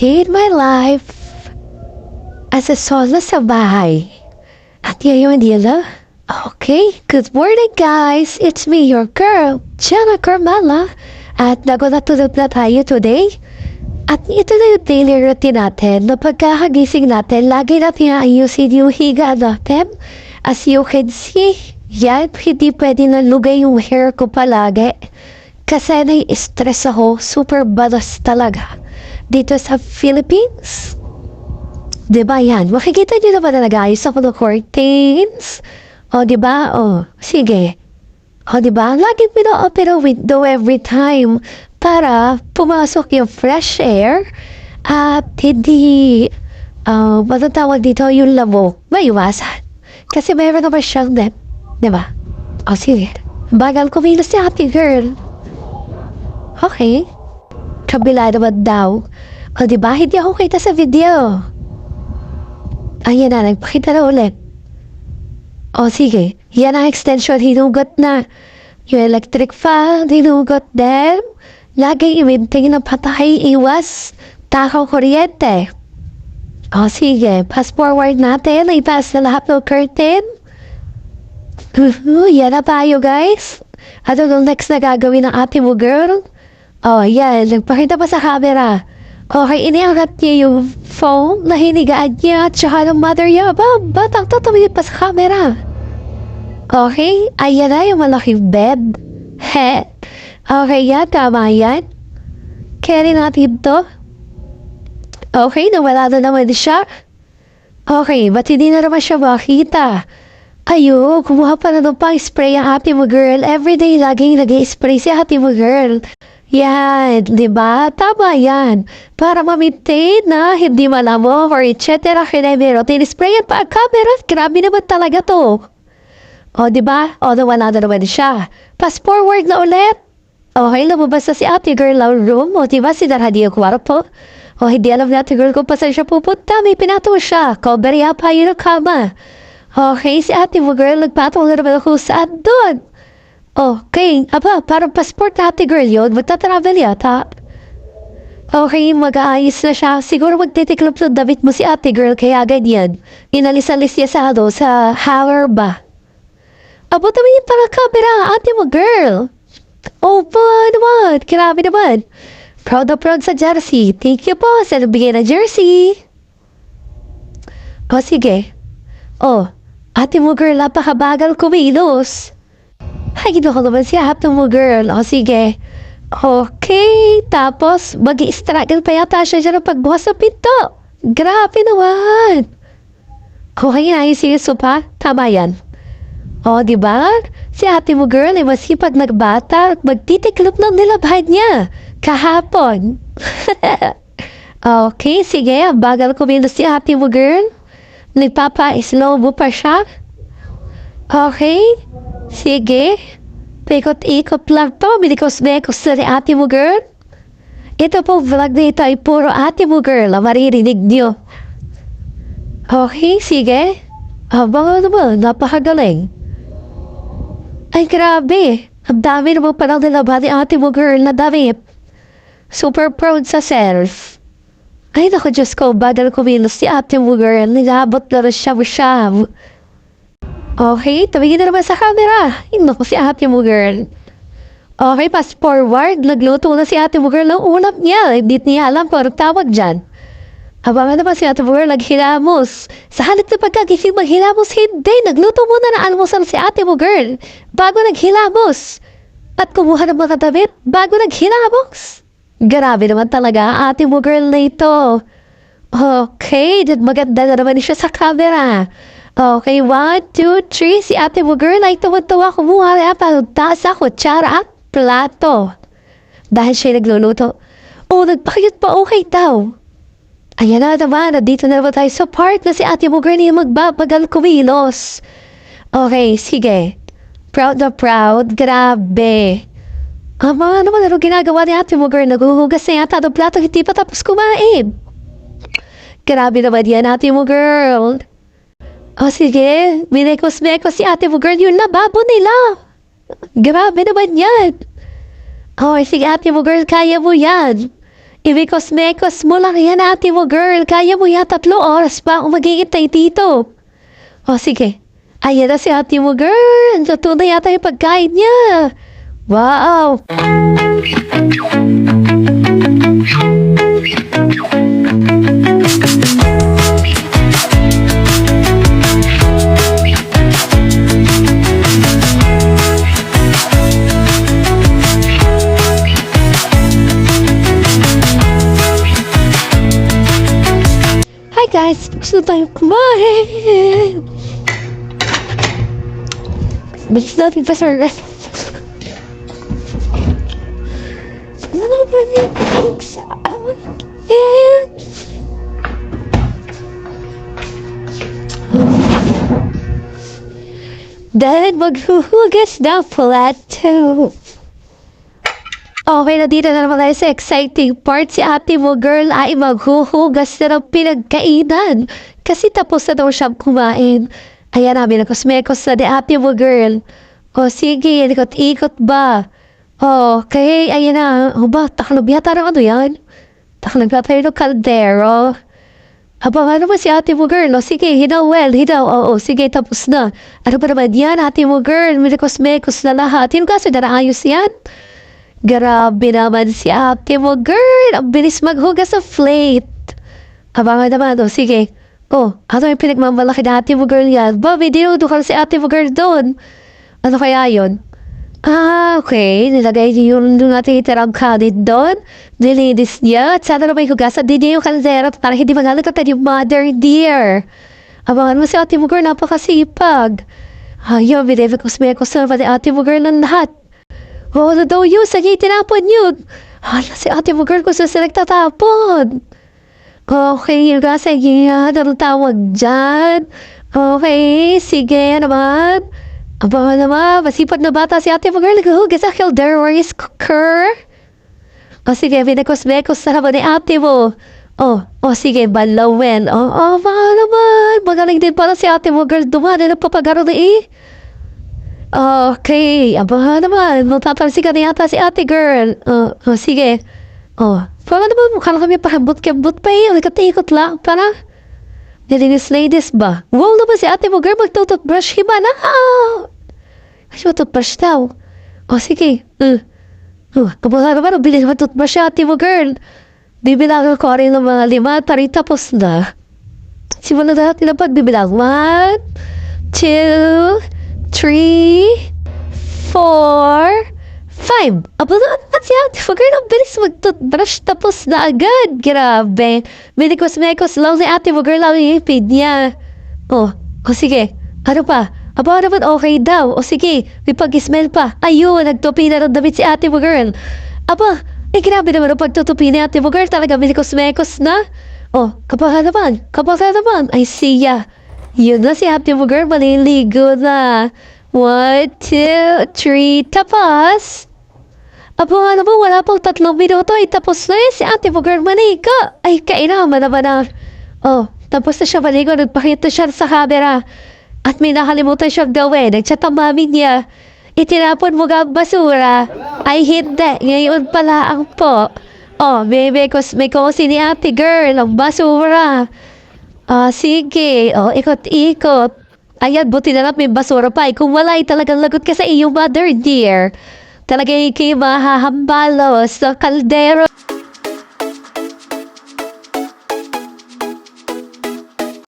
day in my life as a solo sa bahay. At ngayon nila, okay, good morning guys! It's me, your girl, Jenna Carmela. At nagulatulog na tayo today. At ito na yung daily routine natin na pagkakagising natin, lagi natin ayusin yung higa natin. As you can see, yan, hindi pwede na lugay yung hair ko palagi. Kasi nai-stress ako, super balas talaga. Dito sa Philippines. Diba yan? Makikita nyo naman na nag-ayos ako ng curtains. O diba? O, sige. O diba? Laging pino-open ang window every time para pumasok yung fresh air at hindi, matatawag dito yung lamok. Maiwasan. Kasi mayroon naman siyang net. Diba? O sige. Bagal kumilos si ate girl. Okay. Kabila naman daw. O diba? Hindi ako kita sa video. Ayan na, nagpakita na ulit. O sige, yan ang extension, hinugot na. Yung electric fan, hinugot din. Lagi i-maintain na patay, iwas, takaw kuryente. O sige, pass forward natin, ipass na lahat ng curtain. Yan na tayo guys. Ano nung next na gagawin ng ate mo girl? O yan, nagpakita pa sa camera. Okay, iniangat niya yung phone na hinigaan niya at saka ng mother niya. Batang tatumingin pa sa camera. Okay, ayan na yung malaking bed. He. Okay yan, tama yan. Carry natin to. Okay, nawala na naman siya. Okay, ba't hindi na naman siya makita? Ayun, kumuha pa na nung pang spray ang ate mo girl. Everyday laging nag-spray si ate mo girl. Yan, di ba? Tama yan. Para ma-maintain na hindi malamok or etc. Kinemero, tinisprayan pa ang camera. Grabe naman talaga to. O, di ba? O, nawala na naman siya. Pass forward na ulit. Okay, lumabas na si ate girl ang room. O, di ba? Sinaradi yung kwarto. O, hindi alam ni ate girl kung pa saan siya pupunta. May pinato siya. Cover pa yun ang kama. Okay, si ate mo girl, nagpatong na naman ako saan doon. Okay, aba, parang passport na ate girl yun. Magta-travel yata. Okay, mag-aayos na siya. Siguro magtitiklop ng damit mo si ate girl, kaya ganyan. Inalis-alis niya sa hanger ba? Aba, tumingin para camera, ate mo girl. Oh, pa naman. Grabe naman. Proud na proud sa jersey. Thank you po sa nabigay na jersey. O, sige. Oh, ate mo girl, napakabagal kumilos. Ay, gino ko naman siya, hapto mo girl. O, sige. Okay, tapos, mag-i-struggle pa yata siya dyan ang pagbukas ng pinto. Grabe naman. Okay, naisingis pa? Tama yan. O, diba? Si ate mo girl ay masipag nagbata at magtitiklop ng nilabhan niya. Kahapon. Okay, sige. Bagal kumilos si ate mo girl. Nagpapa-slow mo pa siya. Okay. Sige. Pikot-ikot lang to. Minikos-mekos na ni ate mo girl. Ito po vlog na ito ay puro ate mo girl ang maririnig niyo. Okay, sige. Abang naman, napakagaling. Ay, grabe. Ang dami naman palang nilabhan ni ate mo girl na damit. Super proud sa self. Ay, naku, Diyos ko, bagal kumilos si ate mo girl. Nilabot na rin siya. Okay, tumingin na naman sa camera. Naku, si ate mo girl. Okay, pass forward. Nagluto na si ate mo girl ng ulap niya. Hindi niya alam kung anong tawag dyan. Abangan naman si ate mo girl naghilamos. Sa halip na pagkagising maghilamos, hindi. Nagluto muna na almusal si ate mo girl bago naghilamos. At kumuha ng mga damit bago naghilamos. Grabe naman talaga ate mo girl na ito. Okay, maganda na naman siya sa camera. Okay, 1, 2, 3. Si ate mo girl ay tuwa-tuwa kumuha na tasa, kutsara at plato. Dahil siya nagluluto. Oh, nagpakit pa okay daw. Ayan na naman, nandito na naman tayo sa part na si ate mo girl niya magbabagal kumilos. Okay, sige. Proud na proud. Grabe. Ama, naman ano ginagawa ni ate mo girl? Naguhugas na yata ng plato, hindi pa tapos kumain. Grabe naman yan ate mo girl. O sige, minekos-mekos si ate mo girl yung lababo nila. Grabe naman yan. Oh, sige ate mo girl, kaya mo yan. Imikos-mekos mo lang yan, ate mo, girl. Kaya mo yan, 3 oras pa ako maghihintay dito. O, sige. Ayan na si ate mo, girl. Luto na yata yung pagkain niya. Wow! Hi guys! Gusto tayo kumain! Bilis natin pa sa ref. Ano ba yung sa akin? Dahil maghuhugas na plato. Okay na dito na naman tayo sa exciting part. Si ate mo, girl, ay maghuhugas na ng pinagkainan. Kasi tapos na daw siyang kumain. Ayan namin, nagkosmekos na di ate mo, girl. O sige, ikot-ikot ba? O, okay, ayan na. O ba, taklob yata ng ano yan? Taklob yata yung kaldero. Aba, ano ba si ate mo, girl? O sige, hinaw, oo, sige, tapos na. Ano ba naman yan, ate mo, girl? May kosmekos na lahat. Yung kaso na naayos yan? Grabe naman si ate mo, girl. Ang bilis maghugas sa plate. Aba nga naman, o sige. Oh, ano yung pinagmamalaki na ate mo, girl yan? Ba, may dinudukal si ate mo, girl doon. Ano kaya yun? Ah, okay. Nilagay niyo yung natin itirang kanin doon. Nilinis niya. At sana na may hugasan din niya yung kaldera para hindi magalagatan yung mother dear. Abangan mo si ate mo, girl. Napakasipag. Ayaw, binibigos-mekos na naman ni ate mo, girl ng lahat. Oo, ano daw yun? Saan niya itinapon yun? Hala, si ate mo, girl, kung saan sila nagtatapon. Okay, yung kasi yan, anong tawag dyan? Okay, sige naman. Aba naman, masipag na bata si ate mo, girl. Naghuhugas sa kaldero rice cooker. O sige, binakos-bekos na naman ni ate mo. Sige, balawin. Baka naman. Magaling din pala si ate mo, girl. Duman, nagpapagaro na eh. Okay, aba naman. Magtatalsi ka na yata si ate, girl. Sige. Parang naman mukha lang kami pakambot-kambot pa eh. Nagkatikot lang. Parang, nilinis-ladies ba? Wow naman si ate mo, girl. Magtututbrush hiba na. Kasi matutbrush daw. Sige. Kabula naman, bilis matutbrush si ate mo, girl. Bibilangan ko rin ng mga 5, tari tapos na. Simulan na natin ang pagbibilang. 1, 2, 3, 4, 5. Aba na si ate mo, girl. Ang bilis magtutbrush tapos na agad. Grabe. Minikos-mekos lang si ate mo, girl. Ang ipid niya. Sige. Ano pa? Aba naman okay daw. Sige, may pag-smell pa. Ayun, nagtupi na ng damit si ate mo, girl. Aba, grabe naman ang pagtutupi ni ate mo, girl. Talaga minikos-mekos na. Kapag naman. Ay, siya. Yun na si ate mo, girl. Maliligo na. 1, 2, 3, tapos. Aba nga naman, wala pang 3 minuto. Ay, tapos na yun si ate mo, girl. Maligo. Ay, kainaman naman na. Tapos na siya maligo. Nagpakita siya sa camera. At may nakalimutan siyang gawin. Nag-chat ang mami niya. Itinapon mo ang basura. Ay, hindi. Ngayon pala ang po. May kusi ni ate, girl. Ang basura. Sige. Ikot-ikot. Ayan, buti na lang may basura pa. Kung wala, talagang lagot ka sa iyong mother, dear. Talagang kayo mahahambalo sa kaldero.